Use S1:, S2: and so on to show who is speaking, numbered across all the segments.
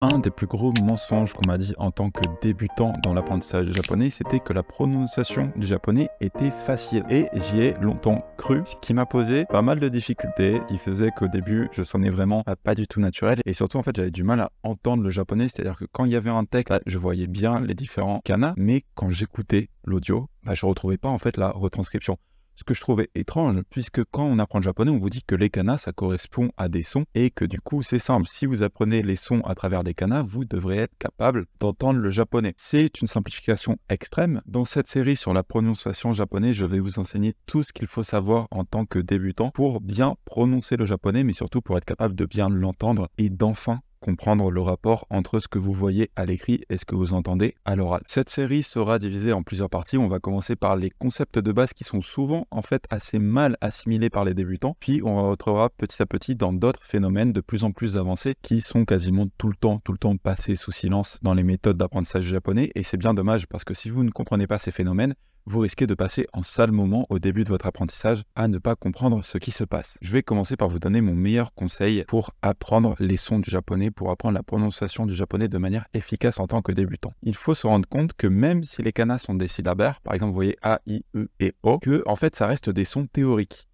S1: Un des plus gros mensonges qu'on m'a dit en tant que débutant dans l'apprentissage du japonais, c'était que la prononciation du japonais était facile. Et j'y ai longtemps cru, ce qui m'a posé pas mal de difficultés, qui faisait qu'au début, je sonnais vraiment pas du tout naturel. Et surtout, en fait, j'avais du mal à entendre le japonais, c'est-à-dire que quand il y avait un texte, je voyais bien les différents kanas, mais quand j'écoutais l'audio, je retrouvais pas en fait la retranscription. Ce que je trouvais étrange, puisque quand on apprend le japonais, on vous dit que les kanas, ça correspond à des sons, et que du coup, c'est simple. Si vous apprenez les sons à travers les kanas, vous devrez être capable d'entendre le japonais. C'est une simplification extrême. Dans cette série sur la prononciation japonaise, je vais vous enseigner tout ce qu'il faut savoir en tant que débutant pour bien prononcer le japonais, mais surtout pour être capable de bien l'entendre et d'enfin comprendre le rapport entre ce que vous voyez à l'écrit et ce que vous entendez à l'oral. Cette série sera divisée en plusieurs parties. On va commencer par les concepts de base qui sont souvent en fait assez mal assimilés par les débutants, puis on rentrera petit à petit dans d'autres phénomènes de plus en plus avancés qui sont quasiment tout le temps passés sous silence dans les méthodes d'apprentissage japonais, et c'est bien dommage parce que si vous ne comprenez pas ces phénomènes, vous risquez de passer en sale moment au début de votre apprentissage à ne pas comprendre ce qui se passe. Je vais commencer par vous donner mon meilleur conseil pour apprendre les sons du japonais, pour apprendre la prononciation du japonais de manière efficace en tant que débutant. Il faut se rendre compte que même si les kanas sont des syllabaires, par exemple vous voyez A, I, E et O, que en fait ça reste des sons théoriques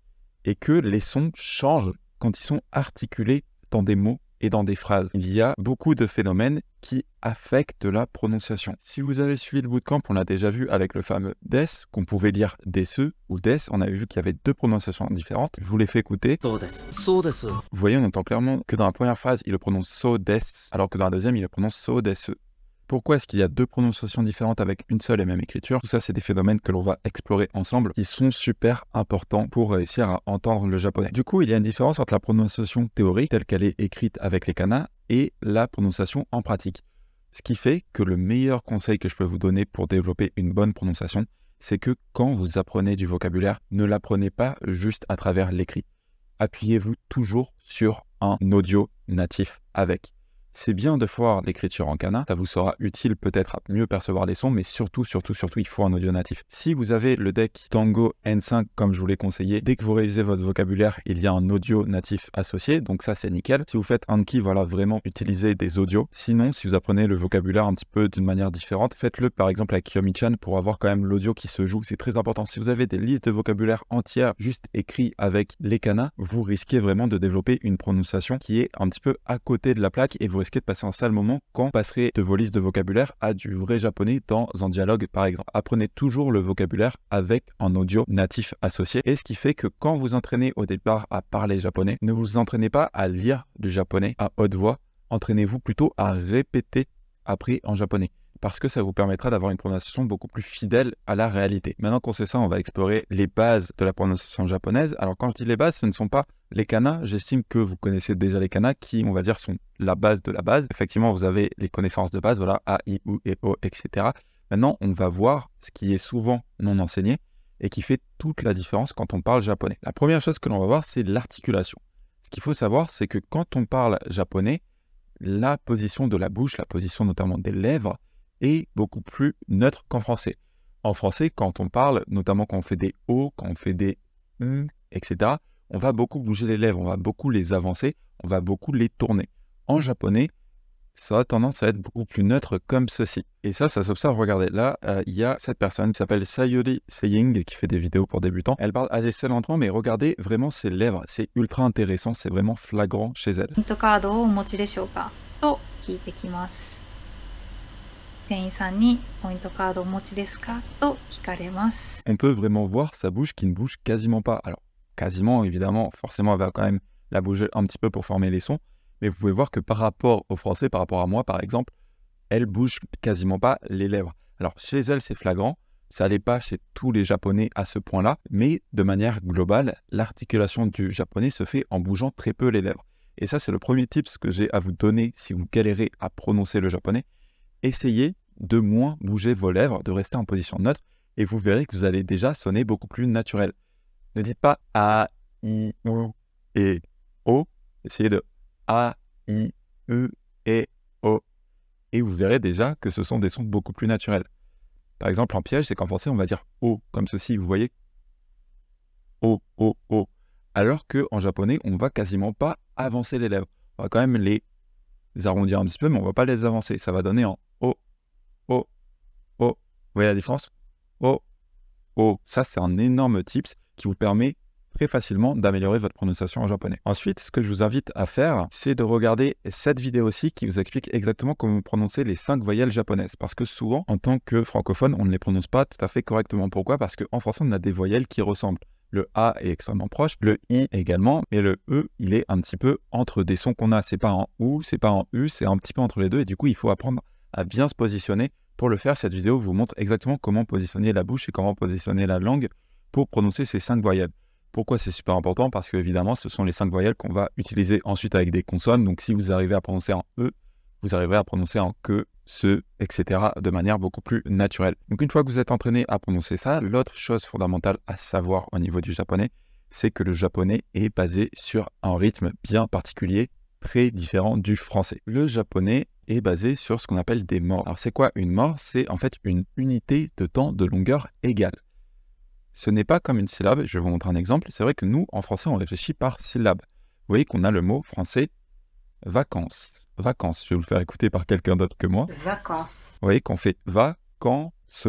S1: et que les sons changent quand ils sont articulés dans des mots et dans des phrases. Il y a beaucoup de phénomènes qui affectent la prononciation. Si vous avez suivi le bootcamp, on l'a déjà vu avec le fameux des, qu'on pouvait lire des, ou des. On avait vu qu'il y avait deux prononciations différentes. Je vous les fais écouter. Vous voyez, on entend clairement que dans la première phrase, il le prononce so des, alors que dans la deuxième, il le prononce so desu. Pourquoi est-ce qu'il y a deux prononciations différentes avec une seule et même écriture? Tout ça, c'est des phénomènes que l'on va explorer ensemble, qui sont super importants pour réussir à entendre le japonais. Du coup, il y a une différence entre la prononciation théorique, telle qu'elle est écrite avec les kanas, et la prononciation en pratique. Ce qui fait que le meilleur conseil que je peux vous donner pour développer une bonne prononciation, c'est que quand vous apprenez du vocabulaire, ne l'apprenez pas juste à travers l'écrit. Appuyez-vous toujours sur un audio natif avec. C'est bien de voir l'écriture en kana, ça vous sera utile peut-être à mieux percevoir les sons, mais surtout, il faut un audio natif. Si vous avez le deck Tango N5 comme je vous l'ai conseillé, dès que vous révisez votre vocabulaire, il y a un audio natif associé, donc ça c'est nickel. Si vous faites Anki, voilà, vraiment utilisez des audios. Sinon, si vous apprenez le vocabulaire un petit peu d'une manière différente, faites-le par exemple avec Yomi-chan pour avoir quand même l'audio qui se joue, c'est très important. Si vous avez des listes de vocabulaire entières juste écrits avec les kanas, vous risquez vraiment de développer une prononciation qui est un petit peu à côté de la plaque et vous risquez de passer un sale moment quand vous passerez de vos listes de vocabulaire à du vrai japonais dans un dialogue par exemple. Apprenez toujours le vocabulaire avec un audio natif associé, et ce qui fait que quand vous entraînez au départ à parler japonais, ne vous entraînez pas à lire du japonais à haute voix, entraînez-vous plutôt à répéter après en japonais, parce que ça vous permettra d'avoir une prononciation beaucoup plus fidèle à la réalité. Maintenant qu'on sait ça, on va explorer les bases de la prononciation japonaise. Alors quand je dis les bases, ce ne sont pas les kanas. J'estime que vous connaissez déjà les kanas qui, on va dire, sont la base de la base. Effectivement, vous avez les connaissances de base, voilà, A, I, U et O, etc. Maintenant, on va voir ce qui est souvent non enseigné et qui fait toute la différence quand on parle japonais. La première chose que l'on va voir, c'est l'articulation. Ce qu'il faut savoir, c'est que quand on parle japonais, la position de la bouche, la position notamment des lèvres, est beaucoup plus neutre qu'en français. En français, quand on parle, notamment quand on fait des O, quand on fait des etc., on va beaucoup bouger les lèvres, on va beaucoup les avancer, on va beaucoup les tourner. En japonais, ça a tendance à être beaucoup plus neutre comme ceci. Et ça s'observe. Regardez, là, il y a cette personne qui s'appelle Sayori Seying qui fait des vidéos pour débutants. Elle parle assez lentement, mais regardez vraiment ses lèvres. C'est ultra intéressant, c'est vraiment flagrant chez elle. On peut vraiment voir sa bouche qui ne bouge quasiment pas. Alors, quasiment, évidemment, forcément, elle va quand même la bouger un petit peu pour former les sons. Mais vous pouvez voir que par rapport au français, par rapport à moi, par exemple, elle bouge quasiment pas les lèvres. Alors, chez elle, c'est flagrant. Ça n'est pas chez tous les Japonais à ce point-là. Mais de manière globale, l'articulation du japonais se fait en bougeant très peu les lèvres. Et ça, c'est le premier tips que j'ai à vous donner si vous galérez à prononcer le japonais. Essayez de moins bouger vos lèvres, de rester en position neutre, et vous verrez que vous allez déjà sonner beaucoup plus naturel. Ne dites pas A, I, U et O. Essayez de A, I, U et O. Et vous verrez déjà que ce sont des sons beaucoup plus naturels. Par exemple, en piège, c'est qu'en français, on va dire O, comme ceci, vous voyez. O, O, O. Alors qu'en japonais, on ne va quasiment pas avancer les lèvres. On va quand même les arrondir un petit peu, mais on ne va pas les avancer. Ça va donner en O, O, O. Vous voyez la différence? O, O. Ça, c'est un énorme tips qui vous permet très facilement d'améliorer votre prononciation en japonais. Ensuite, ce que je vous invite à faire, c'est de regarder cette vidéo aussi qui vous explique exactement comment prononcer les 5 voyelles japonaises. Parce que souvent, en tant que francophone, on ne les prononce pas tout à fait correctement. Pourquoi? Parce qu'en français, on a des voyelles qui ressemblent. Le A est extrêmement proche, le I également, mais le E, il est un petit peu entre des sons qu'on a. C'est pas en OU, c'est pas en U, c'est un petit peu entre les deux. Et du coup, il faut apprendre à bien se positionner. Pour le faire, cette vidéo vous montre exactement comment positionner la bouche et comment positionner la langue pour prononcer ces 5 voyelles. Pourquoi c'est super important? Parce que évidemment, ce sont les 5 voyelles qu'on va utiliser ensuite avec des consonnes. Donc si vous arrivez à prononcer en E, vous arriverez à prononcer en que, ce, etc. de manière beaucoup plus naturelle. Donc une fois que vous êtes entraîné à prononcer ça, l'autre chose fondamentale à savoir au niveau du japonais, c'est que le japonais est basé sur un rythme bien particulier, très différent du français. Le japonais est basé sur ce qu'on appelle des morts. Alors c'est quoi une mort? C'est en fait une unité de temps de longueur égale. Ce n'est pas comme une syllabe, je vais vous montrer un exemple. C'est vrai que nous, en français, on réfléchit par syllabe. Vous voyez qu'on a le mot français vacances. Vacances, je vais vous le faire écouter par quelqu'un d'autre que moi.
S2: Vacances.
S1: Vous voyez qu'on fait vacances.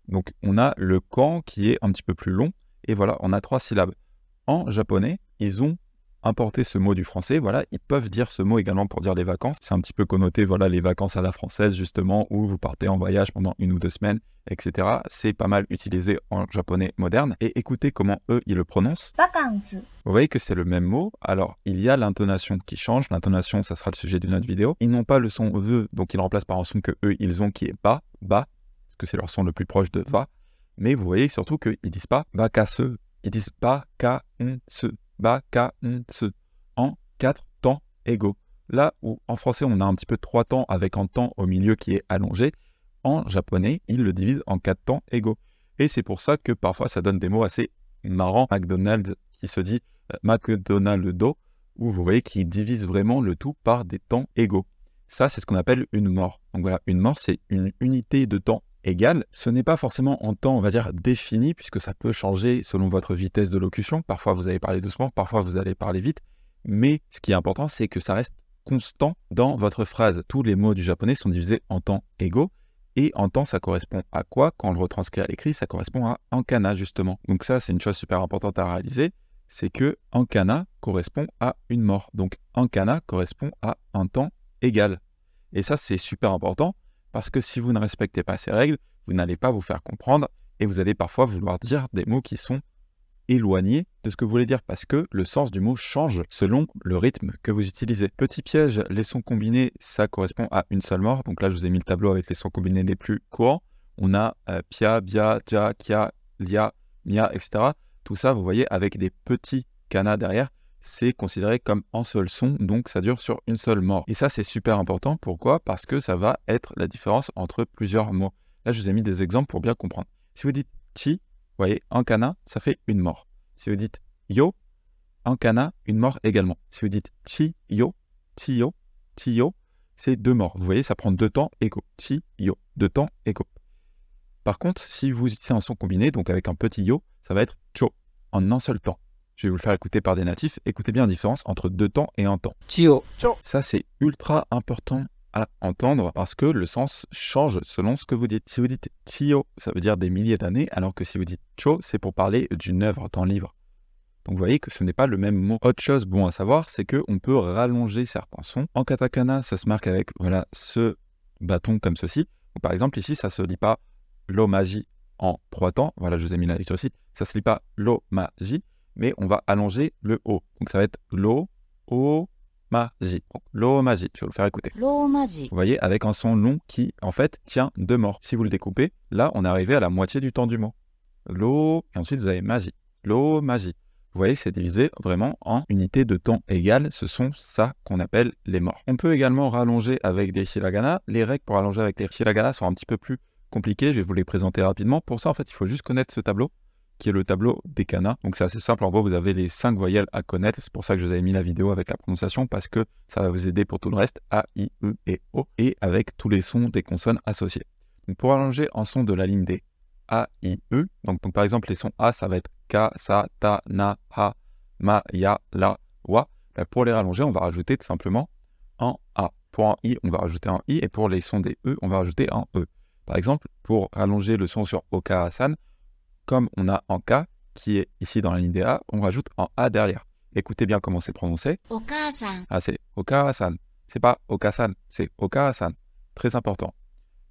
S1: Donc on a le quand qui est un petit peu plus long. Et voilà, on a 3 syllabes. En japonais, ils ont importé ce mot du français. Voilà, ils peuvent dire ce mot également pour dire les vacances. C'est un petit peu connoté, voilà, les vacances à la française, justement, où vous partez en voyage pendant 1 ou 2 semaines, etc. C'est pas mal utilisé en japonais moderne. Et écoutez comment eux, ils le prononcent.
S2: Vacances.
S1: Vous voyez que c'est le même mot. Alors, il y a l'intonation qui change. L'intonation, ça sera le sujet d'une autre vidéo. Ils n'ont pas le son VE, donc ils le remplacent par un son que eux, ils ont qui est ba, ba, parce que c'est leur son le plus proche de va. Mais vous voyez surtout qu'ils ne disent pas vacasse. Ils disent ba-ka-on-se. Ba-ka-on-se. En 4 temps égaux. Là où en français, on a un petit peu 3 temps avec un temps au milieu qui est allongé, en japonais, ils le divisent en 4 temps égaux. Et c'est pour ça que parfois, ça donne des mots assez marrants. McDonald's qui se dit McDonaldo, où vous voyez qu'il divise vraiment le tout par des temps égaux. Ça, c'est ce qu'on appelle une mort. Donc voilà, une mort, c'est une unité de temps égale. Ce n'est pas forcément en temps, on va dire, défini, puisque ça peut changer selon votre vitesse de locution. Parfois, vous allez parler doucement, parfois, vous allez parler vite. Mais ce qui est important, c'est que ça reste constant dans votre phrase. Tous les mots du japonais sont divisés en temps égaux. Et en temps, ça correspond à quoi? Quand on le retranscrit à l'écrit, ça correspond à en kana, justement. Donc ça, c'est une chose super importante à réaliser. C'est que en kana correspond à une mort. Donc en kana correspond à un temps égal. Et ça, c'est super important parce que si vous ne respectez pas ces règles, vous n'allez pas vous faire comprendre et vous allez parfois vouloir dire des mots qui sont éloignés de ce que vous voulez dire parce que le sens du mot change selon le rythme que vous utilisez. Petit piège, les sons combinés, ça correspond à une seule mort. Donc là, je vous ai mis le tableau avec les sons combinés les plus courants. On a pia, bia, ja, kia, lia, mia, etc. Tout ça, vous voyez, avec des petits kana derrière, c'est considéré comme un seul son, donc ça dure sur une seule mort. Et ça, c'est super important. Pourquoi? Parce que ça va être la différence entre plusieurs mots. Là, je vous ai mis des exemples pour bien comprendre. Si vous dites chi, vous voyez, en kana, ça fait une mort. Si vous dites yo, en kana, une mort également. Si vous dites chi yo, c'est 2 morts. Vous voyez, ça prend 2 temps égaux. Chi yo, 2 temps égaux. Par contre, si vous utilisez un son combiné, donc avec un petit yo, ça va être cho, en un seul temps. Je vais vous le faire écouter par des natifs. Écoutez bien la différence entre 2 temps et un temps.
S2: Chio.
S1: Ça, c'est ultra important à entendre parce que le sens change selon ce que vous dites. Si vous dites chio, ça veut dire des milliers d'années, alors que si vous dites cho, c'est pour parler d'une œuvre d'un livre. Donc vous voyez que ce n'est pas le même mot. Autre chose bon à savoir, c'est qu'on peut rallonger certains sons. En katakana, ça se marque avec voilà, ce bâton comme ceci. Donc, par exemple, ici, ça ne se lit pas l'omaji en 3 temps. Voilà, je vous ai mis la lecture ici. Ça ne se lit pas l'omaji, mais on va allonger le O. Donc ça va être lo, o, maji. L'omaji, je vais vous le faire écouter.
S2: L'omaji.
S1: Vous voyez, avec un son long qui, en fait, tient 2 morts. Si vous le découpez, là, on est arrivé à la moitié du temps du mot. Lo, et ensuite vous avez maji. L'omaji. Vous voyez, c'est divisé vraiment en unités de temps égales. Ce sont ça qu'on appelle les morts. On peut également rallonger avec des hiragana. Les règles pour allonger avec les hiragana sont un petit peu plus compliquées. Je vais vous les présenter rapidement. Pour ça, en fait, il faut juste connaître ce tableau, qui est le tableau des kana. Donc, c'est assez simple. En gros, vous avez les 5 voyelles à connaître. C'est pour ça que je vous avais mis la vidéo avec la prononciation, parce que ça va vous aider pour tout le reste. A, I, E et O. Et avec tous les sons des consonnes associées. Donc, pour allonger en son de la ligne des A, I, E. Donc, par exemple, les sons A, ça va être Ka, Sa, Ta, Na, Ha, Ma, Ya, La, Wa. Pour les rallonger, on va rajouter tout simplement un A. Pour un i, on va rajouter un i, et pour les sons des e, on va rajouter un e. Par exemple, pour rallonger le son sur Okaasan, comme on a en K, qui est ici dans la ligne des A, on rajoute un A derrière. Écoutez bien comment c'est prononcé.
S2: Okaasan.
S1: Ah, c'est Okaasan. C'est pas Okasan, c'est Okaasan. Très important.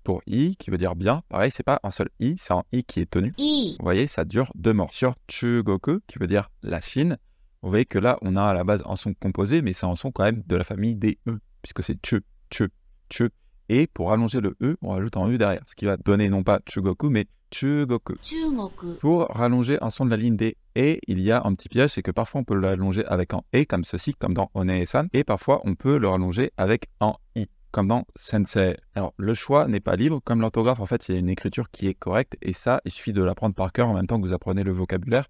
S1: Pour I, qui veut dire bien, pareil, c'est pas un seul I, c'est un I qui est tenu.
S2: I.
S1: Vous voyez, ça dure 2 morts. Sur Chugoku, qui veut dire la Chine, vous voyez que là, on a à la base un son composé, mais c'est un son quand même de la famille des E, puisque c'est Chu, Chu, Chu. Et pour allonger le E, on rajoute un E derrière, ce qui va donner non pas Chugoku, mais Chugoku.
S2: Chugoku.
S1: Pour rallonger un son de la ligne des E, il y a un petit piège, c'est que parfois on peut le rallonger avec un E, comme ceci, comme dans One-san, et parfois on peut le rallonger avec un I, comme dans Sensei. Alors, le choix n'est pas libre, comme l'orthographe, en fait, il y a une écriture qui est correcte, et ça, il suffit de l'apprendre par cœur en même temps que vous apprenez le vocabulaire.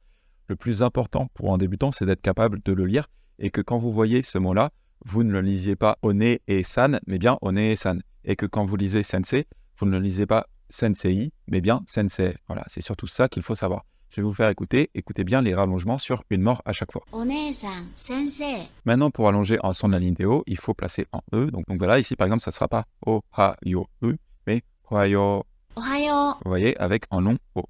S1: Le plus important pour un débutant, c'est d'être capable de le lire, et que quand vous voyez ce mot-là, vous ne le lisiez pas one et san, mais bien one et san. Et que quand vous lisez sensei, vous ne le lisez pas sensei, mais bien sensei. Voilà, c'est surtout ça qu'il faut savoir. Je vais vous faire écouter bien les rallongements sur une mort à chaque fois.
S2: One-san, sensei.
S1: Maintenant, pour allonger un son de la ligne des O, il faut placer un E. Donc voilà, ici par exemple, ça ne sera pas O-ha-yo E, mais Ohayo.
S2: Ohayo.
S1: Vous voyez, avec un long O.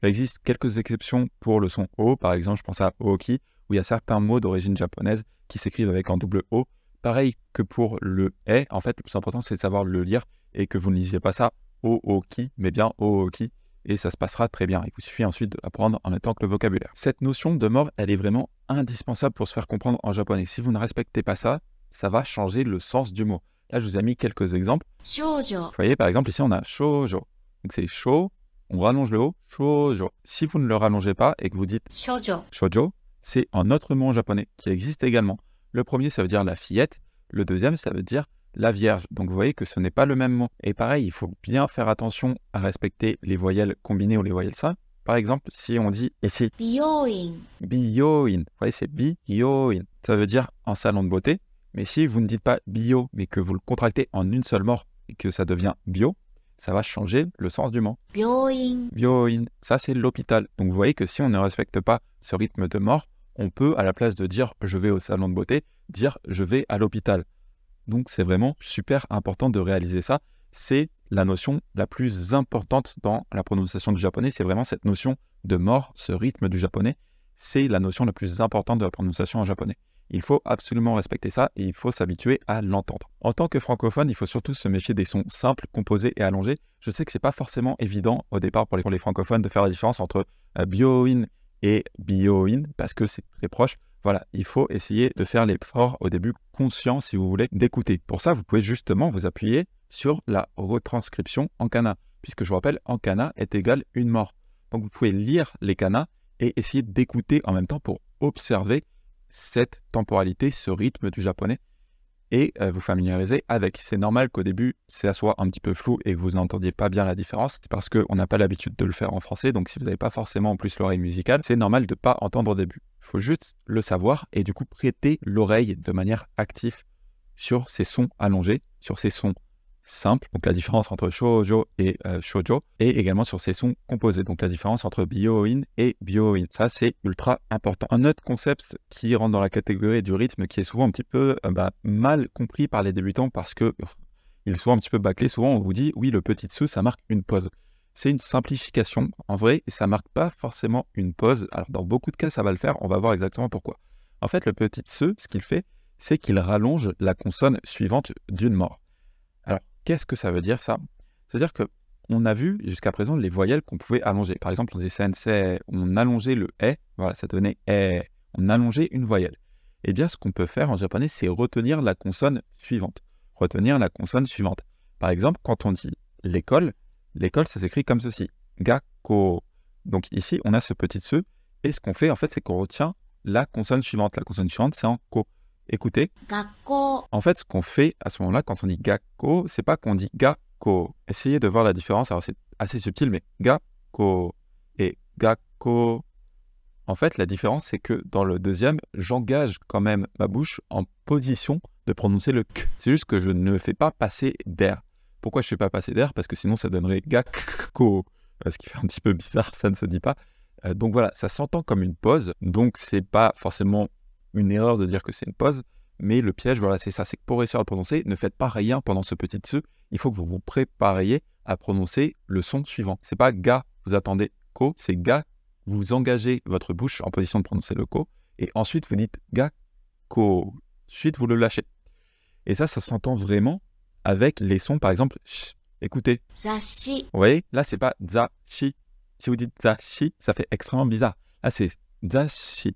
S1: Il existe quelques exceptions pour le son O. Par exemple, je pense à Ooki, où il y a certains mots d'origine japonaise qui s'écrivent avec un double O. Pareil que pour le E, en fait, le plus important, c'est de savoir le lire et que vous ne lisiez pas ça Ooki, mais bien Ooki. Et ça se passera très bien. Il vous suffit ensuite de l'apprendre en même temps que le vocabulaire. Cette notion de mort, elle est vraiment indispensable pour se faire comprendre en japonais. Si vous ne respectez pas ça, ça va changer le sens du mot. Là, je vous ai mis quelques exemples.
S2: Shoujo.
S1: Vous voyez, par exemple, ici, on a shoujo. Donc c'est sho, on rallonge le O, shoujo. Si vous ne le rallongez pas et que vous dites
S2: Shoujo.
S1: shoujo, c'est un autre mot en japonais qui existe également. Le premier, ça veut dire la fillette. Le deuxième, ça veut dire la vierge. Donc vous voyez que ce n'est pas le même mot. Et pareil, il faut bien faire attention à respecter les voyelles combinées ou les voyelles simples. Par exemple, si on dit ici
S2: Bioin.
S1: bioin, vous voyez, c'est bioin. Ça veut dire un salon de beauté. Mais si vous ne dites pas bio, mais que vous le contractez en une seule mort et que ça devient bio, ça va changer le sens du mot.
S2: Bioin.
S1: Bioin, ça c'est l'hôpital. Donc vous voyez que si on ne respecte pas ce rythme de mort, on peut, à la place de dire je vais au salon de beauté, dire je vais à l'hôpital. Donc c'est vraiment super important de réaliser ça. C'est la notion la plus importante dans la prononciation du japonais. C'est vraiment cette notion de mort, ce rythme du japonais. C'est la notion la plus importante de la prononciation en japonais. Il faut absolument respecter ça et il faut s'habituer à l'entendre. En tant que francophone, il faut surtout se méfier des sons simples, composés et allongés. Je sais que c'est pas forcément évident au départ pour les francophones de faire la différence entre bioin et bioin parce que c'est très proche. Voilà, il faut essayer de faire l'effort au début conscient si vous voulez d'écouter. Pour ça, vous pouvez justement vous appuyer sur la retranscription en kana, puisque je vous rappelle, en kana est égal une mort. Donc vous pouvez lire les kanas et essayer d'écouter en même temps pour observer cette temporalité, ce rythme du japonais et vous familiariser avec. C'est normal qu'au début, ça soit un petit peu flou et que vous n'entendiez pas bien la différence. C'est parce qu'on n'a pas l'habitude de le faire en français. Donc, si vous n'avez pas forcément en plus l'oreille musicale, c'est normal de ne pas entendre au début. Il faut juste le savoir et du coup prêter l'oreille de manière active sur ces sons allongés, sur ces sons simples, donc la différence entre shoujo et shoujo, et également sur ces sons composés, donc la différence entre bioin et bioin. Ça, c'est ultra important. Un autre concept qui rentre dans la catégorie du rythme, qui est souvent un petit peu mal compris par les débutants parce que il est souvent un petit peu bâclé. Souvent, on vous dit, oui, le petit tsu, ça marque une pause. C'est une simplification, en vrai, et ça marque pas forcément une pause. Alors, dans beaucoup de cas, ça va le faire. On va voir exactement pourquoi. En fait, le petit tsu, ce qu'il fait, c'est qu'il rallonge la consonne suivante d'une mort. Alors, qu'est-ce que ça veut dire, ça? C'est-à-dire qu'on a vu jusqu'à présent les voyelles qu'on pouvait allonger. Par exemple, on disait sensei, on allongeait le e, voilà, ça donnait e, on allongeait une voyelle. Eh bien, ce qu'on peut faire en japonais, c'est retenir la consonne suivante. Retenir la consonne suivante. Par exemple, quand on dit l'école, l'école, ça s'écrit comme ceci. Gakko. Donc ici, on a ce petit se, et ce qu'on fait, en fait, c'est qu'on retient la consonne suivante. La consonne suivante, c'est en ko. Écoutez.
S2: Gakko.
S1: En fait, ce qu'on fait à ce moment-là, quand on dit gakko, c'est pas qu'on dit gakko. Essayez de voir la différence. Alors, c'est assez subtil, mais gakko et gakko. En fait, la différence, c'est que dans le deuxième, j'engage quand même ma bouche en position de prononcer le k. C'est juste que je ne fais pas passer d'air. Pourquoi je ne fais pas passer d'air? Parce que sinon, ça donnerait gakko. Ce qui fait un petit peu bizarre, ça ne se dit pas. Donc voilà, ça s'entend comme une pause. Donc, c'est pas forcément une erreur de dire que c'est une pause, Mais le piège, voilà, c'est ça, c'est que pour réussir à le prononcer, ne faites pas rien pendant ce petit tsu. Il faut que vous vous prépariez à prononcer le son suivant. C'est pas ga, vous attendez ko, c'est ga, vous engagez votre bouche en position de prononcer le ko, et ensuite vous dites ga, ko. Ensuite, vous le lâchez. Et ça s'entend vraiment avec les sons, par exemple, sh. Écoutez.
S2: 雑誌
S1: Vous voyez, là, c'est pas zashi. Si vous dites zashi, ça fait extrêmement bizarre. Là, c'est zashi,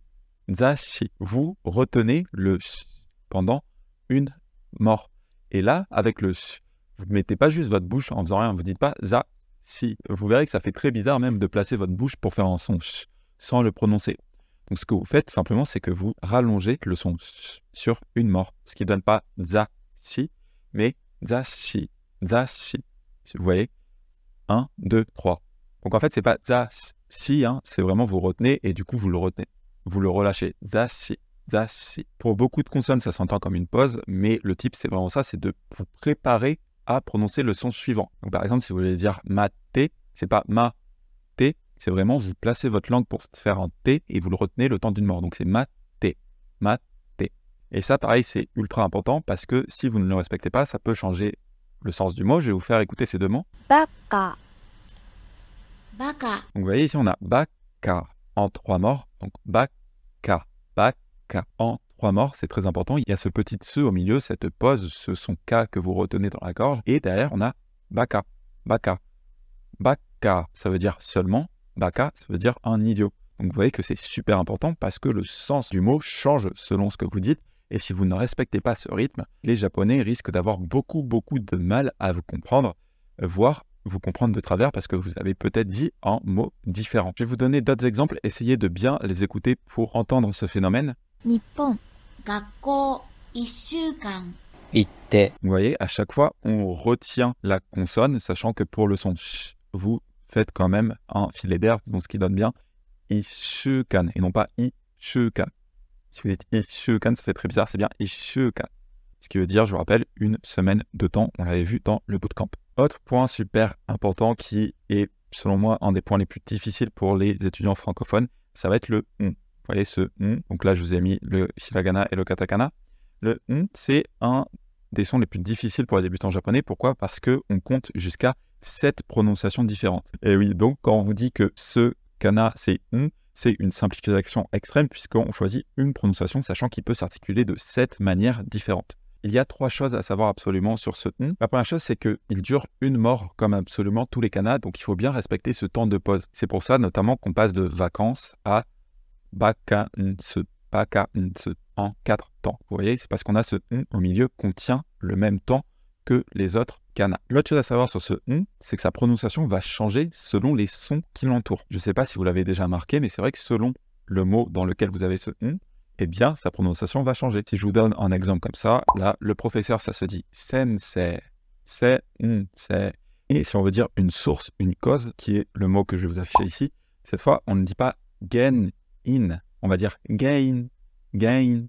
S1: zashi. Vous retenez le sh pendant une mort. Et là, avec le sh, vous ne mettez pas juste votre bouche en faisant rien. Vous ne dites pas zashi. Vous verrez que ça fait très bizarre même de placer votre bouche pour faire un son sh sans le prononcer. Donc, ce que vous faites simplement, c'est que vous rallongez le son sh sur une mort. Ce qui ne donne pas zashi, mais zashi, zashi. Vous voyez 1, 2, 3. Donc, en fait, c'est pas zashi, hein, c'est vraiment vous retenez et du coup, vous le retenez. Vous le relâchez. Zashi, zashi. Pour beaucoup de consonnes, ça s'entend comme une pause, mais le type, c'est vraiment ça, c'est de vous préparer à prononcer le son suivant. Donc, par exemple, si vous voulez dire maté, c'est pas ma-té, c'est vraiment vous placez votre langue pour faire un T et vous le retenez le temps d'une mort. Donc, c'est maté, maté. Et ça, pareil, c'est ultra important parce que si vous ne le respectez pas, ça peut changer le sens du mot. Je vais vous faire écouter ces deux mots.
S3: バカ
S2: バカ
S1: Donc, vous voyez ici, on a baka en 3 morts. Donc, baka, baka en 3 morts, c'est très important. Il y a ce petit tse au milieu, cette pause, ce son K que vous retenez dans la gorge. Et derrière, on a baka, baka, baka. Ça veut dire seulement, baka, ça veut dire un idiot. Donc, vous voyez que c'est super important parce que le sens du mot change selon ce que vous dites. Et si vous ne respectez pas ce rythme, les Japonais risquent d'avoir beaucoup de mal à vous comprendre, voire vous comprendre de travers parce que vous avez peut-être dit un mot différent. Je vais vous donner d'autres exemples, essayez de bien les écouter pour entendre ce phénomène.
S3: 日本
S2: 学校1週間
S4: 行って、
S1: Vous voyez, à chaque fois, on retient la consonne, sachant que pour le son sh, vous faites quand même un filet d'air, donc ce qui donne bien ishukan et non pas ishukan. Si vous dites ishukan, ça fait très bizarre, c'est bien ishukan. Ce qui veut dire, je vous rappelle, une semaine de temps, on l'avait vu dans le bootcamp. Autre point super important qui est, selon moi, un des points les plus difficiles pour les étudiants francophones, ça va être le on. Vous voyez ce on, donc là je vous ai mis le hiragana et le katakana. Le on, c'est un des sons les plus difficiles pour les débutants japonais. Pourquoi ? Parce qu'on compte jusqu'à 7 prononciations différentes. Et oui, donc quand on vous dit que ce kana c'est on, c'est une simplification extrême puisqu'on choisit une prononciation sachant qu'il peut s'articuler de 7 manières différentes. Il y a 3 choses à savoir absolument sur ce on. La première chose, c'est qu'il dure une mort comme absolument tous les kanas, donc il faut bien respecter ce temps de pause. C'est pour ça notamment qu'on passe de vacances à bakanse en 4 temps. Vous voyez, c'est parce qu'on a ce on au milieu qu'on tient le même temps que les autres kanas. L'autre chose à savoir sur ce on, c'est que sa prononciation va changer selon les sons qui l'entourent. Je ne sais pas si vous l'avez déjà remarqué, mais c'est vrai que selon le mot dans lequel vous avez ce on, eh bien, sa prononciation va changer. Si je vous donne un exemple comme ça, là, le professeur, ça se dit sensei, sensei. Et si on veut dire une source, une cause, qui est le mot que je vais vous afficher ici, cette fois, on ne dit pas gen, in, on va dire gain, gain.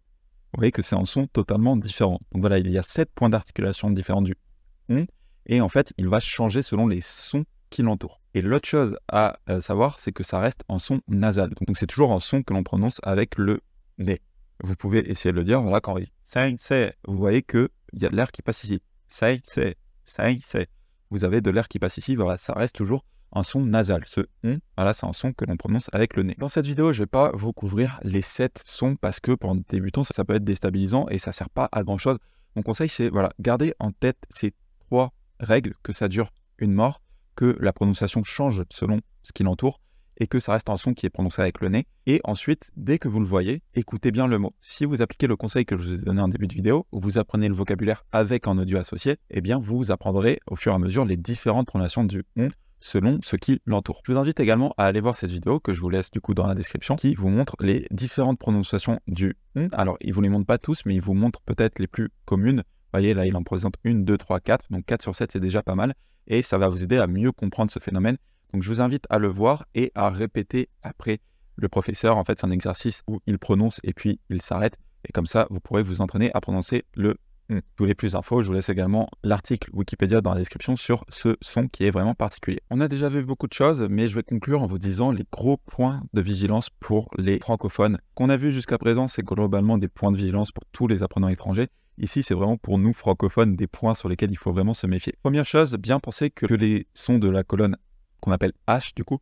S1: Vous voyez que c'est un son totalement différent. Donc voilà, il y a 7 points d'articulation différents du on, et en fait, il va changer selon les sons qui l'entourent. Et l'autre chose à savoir, c'est que ça reste un son nasal. Donc c'est toujours un son que l'on prononce avec le nez. Vous pouvez essayer de le dire, voilà, quand on dit sensei, vous voyez qu'il y a de l'air qui passe ici. Sensei, sensei. Vous avez de l'air qui passe ici, voilà, ça reste toujours un son nasal. Ce on, voilà, c'est un son que l'on prononce avec le nez. Dans cette vidéo, je ne vais pas vous couvrir les 7 sons parce que pour un débutant, ça peut être déstabilisant et ça ne sert pas à grand chose. Mon conseil, c'est voilà, gardez en tête ces 3 règles, que ça dure une mort, que la prononciation change selon ce qui l'entoure et que ça reste un son qui est prononcé avec le nez. Et ensuite, dès que vous le voyez, écoutez bien le mot. Si vous appliquez le conseil que je vous ai donné en début de vidéo, où vous apprenez le vocabulaire avec un audio associé, eh bien vous apprendrez au fur et à mesure les différentes prononciations du on selon ce qui l'entoure. Je vous invite également à aller voir cette vidéo que je vous laisse du coup dans la description qui vous montre les différentes prononciations du on. Alors, il ne vous les montre pas tous, mais il vous montre peut-être les plus communes. Vous voyez, là, il en présente 1, 2, 3, 4. Donc 4 sur 7, c'est déjà pas mal. Et ça va vous aider à mieux comprendre ce phénomène. Donc je vous invite à le voir et à répéter après le professeur. En fait, c'est un exercice où il prononce et puis il s'arrête. Et comme ça, vous pourrez vous entraîner à prononcer le Si vous voulez plus d'infos, je vous laisse également l'article Wikipédia dans la description sur ce son qui est vraiment particulier. On a déjà vu beaucoup de choses, mais je vais conclure en vous disant les gros points de vigilance pour les francophones. Qu'on a vu jusqu'à présent, c'est globalement des points de vigilance pour tous les apprenants étrangers. Ici, c'est vraiment pour nous francophones des points sur lesquels il faut vraiment se méfier. Première chose, bien penser que les sons de la colonne qu'on appelle H, du coup,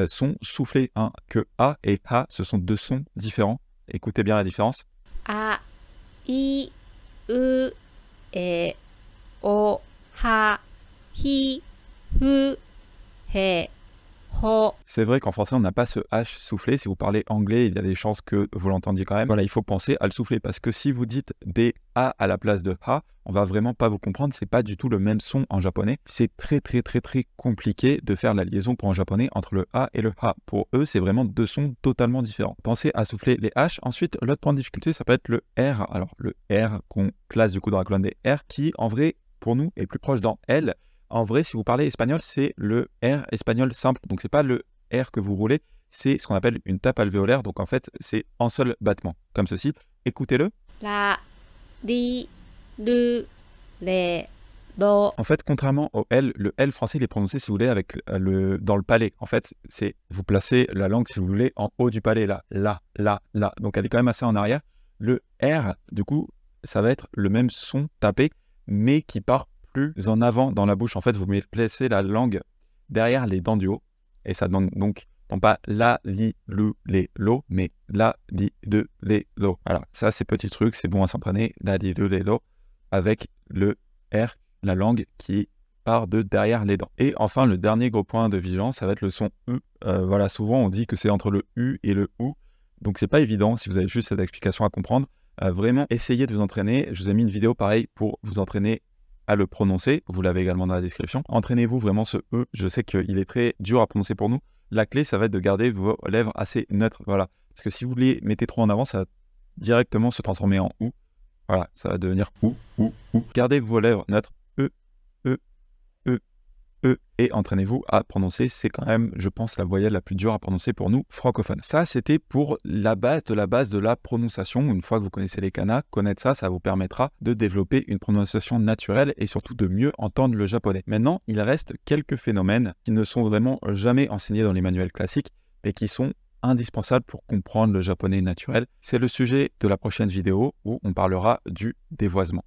S1: sont soufflés, que A et Ha, ce sont deux sons différents. Écoutez bien la différence.
S3: A, I, U, E, O, Ha, Hi, Hu, He, Ho.
S1: C'est vrai qu'en français, on n'a pas ce H soufflé. Si vous parlez anglais, il y a des chances que vous l'entendiez quand même. Voilà, il faut penser à le souffler parce que si vous dites des A à la place de Ha, on va vraiment pas vous comprendre. C'est pas du tout le même son en japonais. C'est très compliqué de faire la liaison en japonais entre le A et le Ha. Pour eux, c'est vraiment deux sons totalement différents. Pensez à souffler les H. Ensuite, l'autre point de difficulté, ça peut être le R. Alors, le R qu'on classe du coup dans la colonne des R qui, en vrai, pour nous, est plus proche dans L. En vrai, si vous parlez espagnol, c'est le R espagnol simple. Donc, c'est pas le R que vous roulez, c'est ce qu'on appelle une tape alvéolaire. Donc, en fait, c'est un seul battement, comme ceci. Écoutez-le.
S3: La, Di, Du, Le, Do.
S1: En fait, contrairement au L, le L français, il est prononcé, si vous voulez, avec dans le palais. En fait, c'est vous placez la langue, si vous voulez, en haut du palais, là. Donc, elle est quand même assez en arrière. Le R, du coup, ça va être le même son tapé, mais qui part plus en avant dans la bouche. En fait, vous placez la langue derrière les dents du haut, et ça donne donc non pas la, li, lu, les, lo, mais la, li, de, les, lo. Alors, ça, c'est petit truc, c'est bon à s'entraîner. La, li, de, les, lo, avec le R, la langue qui part de derrière les dents. Et enfin, le dernier gros point de vigilance, ça va être le son U. Voilà, souvent, on dit que c'est entre le U et le OU. Donc, c'est pas évident si vous avez juste cette explication à comprendre. Vraiment, essayez de vous entraîner. Je vous ai mis une vidéo pareil pour vous entraîner à le prononcer. Vous l'avez également dans la description. Entraînez-vous vraiment ce E. Je sais qu'il est très dur à prononcer pour nous. La clé, ça va être de garder vos lèvres assez neutres. Voilà. Parce que si vous les mettez trop en avant, ça va directement se transformer en OU. Voilà, ça va devenir OU. Gardez vos lèvres neutres. Et entraînez-vous à prononcer. C'est quand même, je pense, la voyelle la plus dure à prononcer pour nous francophones. Ça, c'était pour la base de la prononciation. Une fois que vous connaissez les kanas, connaître ça, ça vous permettra de développer une prononciation naturelle et surtout de mieux entendre le japonais. Maintenant, il reste quelques phénomènes qui ne sont vraiment jamais enseignés dans les manuels classiques, mais qui sont indispensables pour comprendre le japonais naturel. C'est le sujet de la prochaine vidéo où on parlera du dévoisement.